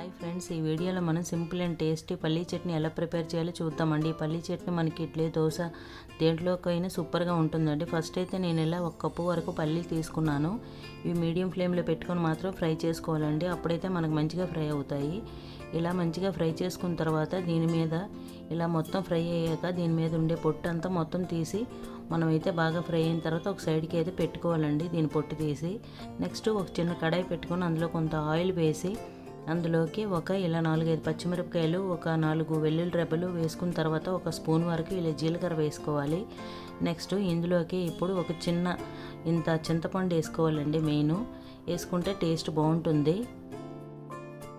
Hi friends, ఈ వీడియోలో మనం సింపుల్ అండ్ టేస్టీ పల్లీ చట్నీ ఎలా ప్రిపేర్ చేయాలో చూద్దామండి. ఈ పల్లీ చట్నీ మనకి ఇడ్లీ, దోశ దేంట్లోకైనా సూపర్గా ఉంటుందండి. ఫస్ట్ అయితే నేను ఇలా 1 కప్పు వరకు పల్లీలు తీసుకున్నాను. ఇవి మీడియం ఫ్లేమ్లో పెట్టుకొని మాత్రం ఫ్రై చేసుకోవాలండి. అప్పుడైతే మనకు మంచిగా ఫ్రై అవుతాయి. ఇలా మంచిగా ఫ్రై చేసుకున్న తర్వాత దీని మీద ఇలా మొత్తం ఫ్రై అయ్యాక దీని మీద ఉండే పొట్టు అంతా మొత్తం తీసి మనమైతే బాగా ఫ్రై అయిన తర్వాత ఒక సైడ్కి అయితే పెట్టుకోవాలండి. దీని పొట్టు తీసి నెక్స్ట్ ఒక చిన్న కడాయి పెట్టుకొని అందులో కొంత ఆయిల్ వేసి అందులోకి ఇలా 4-5 పచ్చిమిరపకాయలు, ఒక 4 వెల్లుల్లి రెబ్బలు వేసుకున్న తర్వాత ఒక స్పూన్ వరకు ఇలా జీలకర్ర వేసుకోవాలి. నెక్స్ట్ ఇందులోకి ఇప్పుడు ఒక ఇంత చింతపండు వేసుకోవాలండి. వేసుకుంటే టేస్ట్ బాగుంటుంది.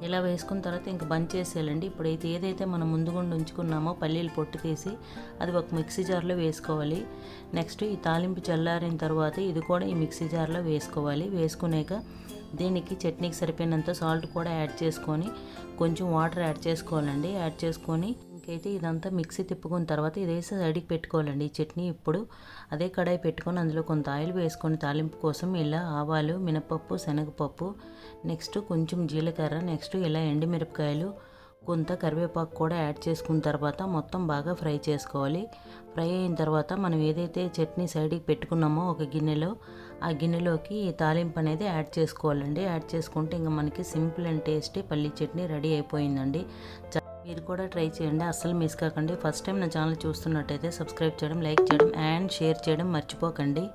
ఇలా వేసుకున్న తర్వాత ఇంక బంద్ చేసేయాలండి. ఇప్పుడైతే ఏదైతే మనం ముందుగుండి ఉంచుకున్నామో పల్లీలు పొట్టు తీసి అది ఒక మిక్సీ జార్లో వేసుకోవాలి. నెక్స్ట్ ఈ తాలింపు చల్లారిన తర్వాత ఇది కూడా ఈ మిక్సీ జార్లో వేసుకోవాలి. వేసుకున్నాక దీనికి చట్నీకి సరిపోయినంత సాల్ట్ కూడా యాడ్ చేసుకొని కొంచెం వాటర్ యాడ్ చేసుకోవాలండి. యాడ్ చేసుకొని ఇంకైతే ఇదంతా మిక్సీ తిప్పుకున్న తర్వాత ఇదేసి సైడ్కి పెట్టుకోవాలండి. ఈ చట్నీ ఇప్పుడు అదే కడాయి పెట్టుకొని అందులో కొంత ఆయిల్ వేసుకొని తాలింపు కోసం ఇలా ఆవాలు, మినపప్పు, శనగపప్పు, నెక్స్ట్ కొంచెం జీలకర్ర, నెక్స్ట్ ఇలా ఎండుమిరపకాయలు, కొంత కరివేపాకు కూడా యాడ్ చేసుకున్న తర్వాత మొత్తం బాగా ఫ్రై చేసుకోవాలి. ఫ్రై అయిన తర్వాత మనం ఏదైతే చట్నీ సైడ్కి పెట్టుకున్నామో ఒక గిన్నెలో, ఆ గిన్నెలోకి ఈ తాలింపు అనేది యాడ్ చేసుకోవాలండి. యాడ్ చేసుకుంటే ఇంకా మనకి సింపుల్ అండ్ టేస్టీ పల్లీ చట్నీ రెడీ అయిపోయిందండి. మీరు కూడా ట్రై చేయండి, అస్సలు మిస్ కాకండి. ఫస్ట్ టైం నా ఛానల్ చూస్తున్నట్టయితే సబ్స్క్రైబ్ చేయడం, లైక్ చేయడం అండ్ షేర్ చేయడం మర్చిపోకండి.